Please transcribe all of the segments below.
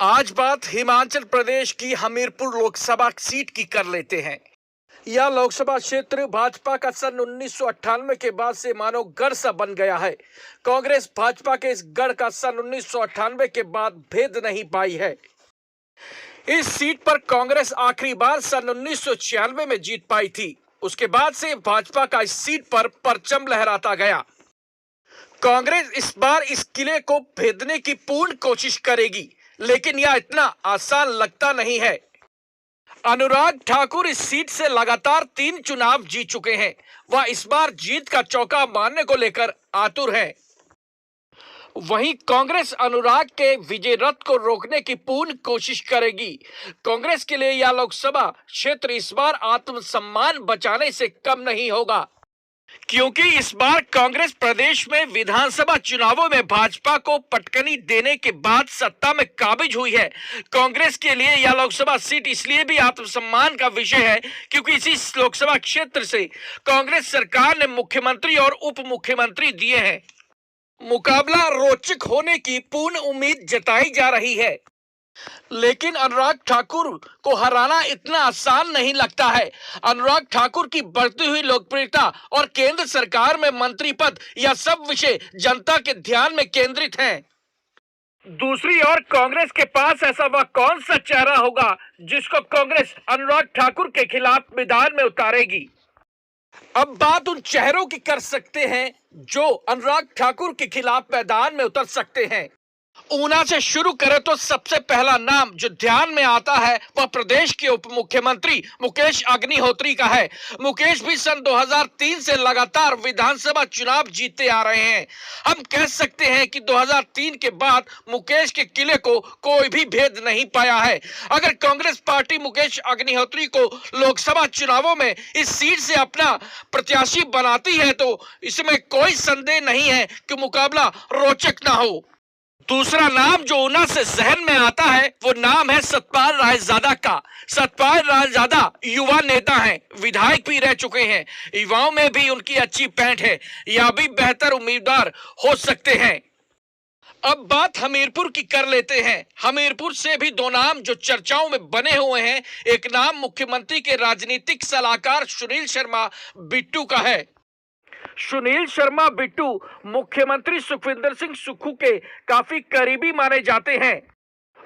आज बात हिमाचल प्रदेश की हमीरपुर लोकसभा सीट की कर लेते हैं। यह लोकसभा क्षेत्र भाजपा का सन 1998 के बाद से मानो गढ़ सा बन गया है। कांग्रेस भाजपा के इस गढ़ का सन 1998 के बाद भेद नहीं पाई है। इस सीट पर कांग्रेस आखिरी बार सन 1996 में जीत पाई थी। उसके बाद से भाजपा का इस सीट पर परचम लहराता गया। कांग्रेस इस बार इस किले को भेदने की पूर्ण कोशिश करेगी, लेकिन यह इतना आसान लगता नहीं है। अनुराग ठाकुर इस सीट से लगातार 3 चुनाव जीत चुके हैं। वह इस बार जीत का चौका मारने को लेकर आतुर है। वहीं कांग्रेस अनुराग के विजय रथ को रोकने की पूर्ण कोशिश करेगी। कांग्रेस के लिए यह लोकसभा क्षेत्र इस बार आत्मसम्मान बचाने से कम नहीं होगा, क्योंकि इस बार कांग्रेस प्रदेश में विधानसभा चुनावों में भाजपा को पटकनी देने के बाद सत्ता में काबिज हुई है। कांग्रेस के लिए यह लोकसभा सीट इसलिए भी आत्मसम्मान का विषय है क्योंकि इसी लोकसभा क्षेत्र से कांग्रेस सरकार ने मुख्यमंत्री और उप मुख्यमंत्री दिए हैं। मुकाबला रोचक होने की पूर्ण उम्मीद जताई जा रही है, लेकिन अनुराग ठाकुर को हराना इतना आसान नहीं लगता है। अनुराग ठाकुर की बढ़ती हुई लोकप्रियता और केंद्र सरकार में मंत्री पद, यह सब विषय जनता के ध्यान में केंद्रित हैं। दूसरी ओर कांग्रेस के पास ऐसा वह कौन सा चेहरा होगा जिसको कांग्रेस अनुराग ठाकुर के खिलाफ मैदान में उतारेगी। अब बात उन चेहरों की कर सकते हैं जो अनुराग ठाकुर के खिलाफ मैदान में उतर सकते हैं। ऊना से शुरू करें तो सबसे पहला नाम जो ध्यान में आता है वह प्रदेश के उप मुख्यमंत्री मुकेश अग्निहोत्री का है। मुकेश भी सन 2003 से लगातार विधानसभा चुनाव जीतते आ रहे हैं। हम कह सकते हैं कि 2003 के बाद मुकेश के किले को कोई भी भेद नहीं पाया है। अगर कांग्रेस पार्टी मुकेश अग्निहोत्री को लोकसभा चुनावों में इस सीट से अपना प्रत्याशी बनाती है तो इसमें कोई संदेह नहीं है कि मुकाबला रोचक ना हो। दूसरा नाम जो ऊना से जहन में आता है वो नाम है सतपाल रायजादा का। सतपाल रायजादा युवा नेता हैं, विधायक भी रह चुके हैं। युवाओं में भी उनकी अच्छी पैठ है, यह भी बेहतर उम्मीदवार हो सकते हैं। अब बात हमीरपुर की कर लेते हैं। हमीरपुर से भी 2 नाम जो चर्चाओं में बने हुए हैं। एक नाम मुख्यमंत्री के राजनीतिक सलाहकार सुनील शर्मा बिट्टू का है। सुनील शर्मा बिट्टू मुख्यमंत्री सुखविंदर सिंह सुक्खू के काफी करीबी माने जाते हैं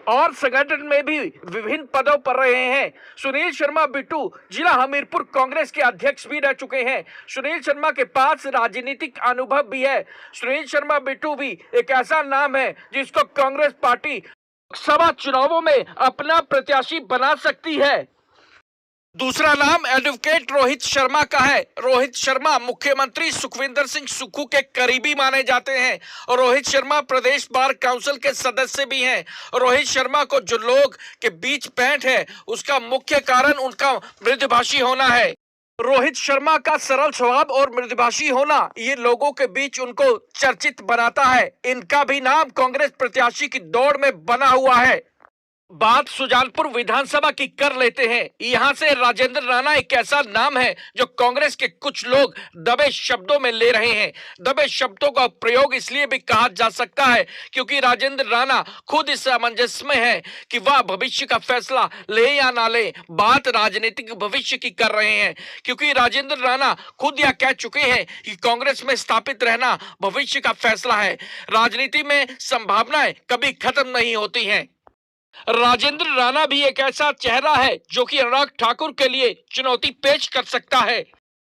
और संगठन में भी विभिन्न पदों पर रहे हैं। सुनील शर्मा बिट्टू जिला हमीरपुर कांग्रेस के अध्यक्ष भी रह चुके हैं। सुनील शर्मा के पास राजनीतिक अनुभव भी है। सुनील शर्मा बिट्टू भी एक ऐसा नाम है जिसको कांग्रेस पार्टी लोकसभा चुनावों में अपना प्रत्याशी बना सकती है। दूसरा नाम एडवोकेट रोहित शर्मा का है। रोहित शर्मा मुख्यमंत्री सुखविंदर सिंह सुक्खू के करीबी माने जाते हैं और रोहित शर्मा प्रदेश बार काउंसिल के सदस्य भी हैं। रोहित शर्मा को जो लोग के बीच पैठ है उसका मुख्य कारण उनका मृदुभाषी होना है। रोहित शर्मा का सरल स्वभाव और मृदुभाषी होना ये लोगों के बीच उनको चर्चित बनाता है। इनका भी नाम कांग्रेस प्रत्याशी की दौड़ में बना हुआ है। बात सुजानपुर विधानसभा की कर लेते हैं। यहां से राजेंद्र राणा एक ऐसा नाम है जो कांग्रेस के कुछ लोग दबे शब्दों में ले रहे हैं। दबे शब्दों का प्रयोग इसलिए भी कहा जा सकता है क्योंकि राजेंद्र राणा खुद इस सामंजस्य में है कि वह भविष्य का फैसला ले या ना ले। बात राजनीतिक भविष्य की कर रहे हैं क्योंकि राजेंद्र राणा खुद यह कह चुके हैं कि कांग्रेस में स्थापित रहना भविष्य का फैसला है। राजनीति में संभावनाएं कभी खत्म नहीं होती हैं। राजेंद्र राणा भी एक ऐसा चेहरा है जो कि अनुराग ठाकुर के लिए चुनौती पेश कर सकता है।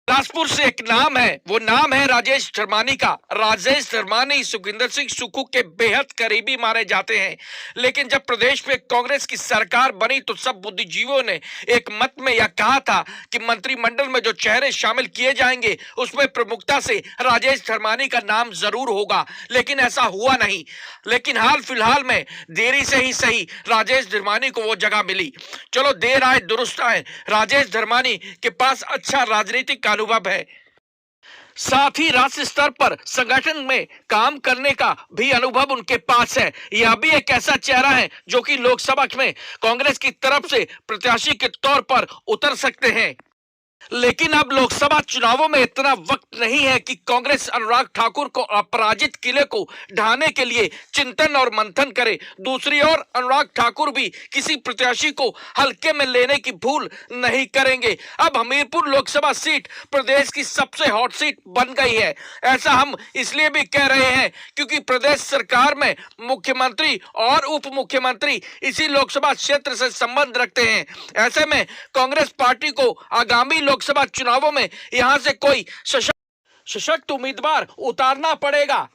बिलासपुर से एक नाम है, वो नाम है राजेश धर्मानी का। राजेश धर्मानी सुखविंदर सिंह सुक्खू के बेहद करीबी माने जाते हैं, लेकिन जब प्रदेश में कांग्रेस की सरकार बनी तो सब बुद्धिजीवियों ने एक मत में यह कहा था कि मंत्रिमंडल में जो चेहरे शामिल किए जाएंगे उसमें प्रमुखता से राजेश धर्मानी का नाम जरूर होगा, लेकिन ऐसा हुआ नहीं। लेकिन हाल फिलहाल में देरी से ही सही राजेश धर्मानी को वो जगह मिली। चलो देर आए दुरुस्त आए, राजेश धर्मानी के पास अच्छा राजनीतिक अनुभव है। साथ ही राज्य स्तर पर संगठन में काम करने का भी अनुभव उनके पास है। यह भी एक ऐसा चेहरा है जो कि लोकसभा में कांग्रेस की तरफ से प्रत्याशी के तौर पर उतर सकते हैं। लेकिन अब लोकसभा चुनावों में इतना वक्त नहीं है कि कांग्रेस अनुराग ठाकुर को अपराजित किले को ढाने के लिए चिंतन और मंथन करे। दूसरी ओर अनुराग ठाकुर भी किसी प्रत्याशी को हल्के में लेने की भूल नहीं करेंगे। अब हमीरपुर लोकसभा सीट प्रदेश की सबसे हॉट सीट बन गई है। ऐसा हम इसलिए भी कह रहे हैं क्योंकि प्रदेश सरकार में मुख्यमंत्री और उप मुख्यमंत्री इसी लोकसभा क्षेत्र से संबंध रखते हैं। ऐसे में कांग्रेस पार्टी को आगामी लोकसभा चुनावों में यहां से कोई सशक्त उम्मीदवार उतारना पड़ेगा।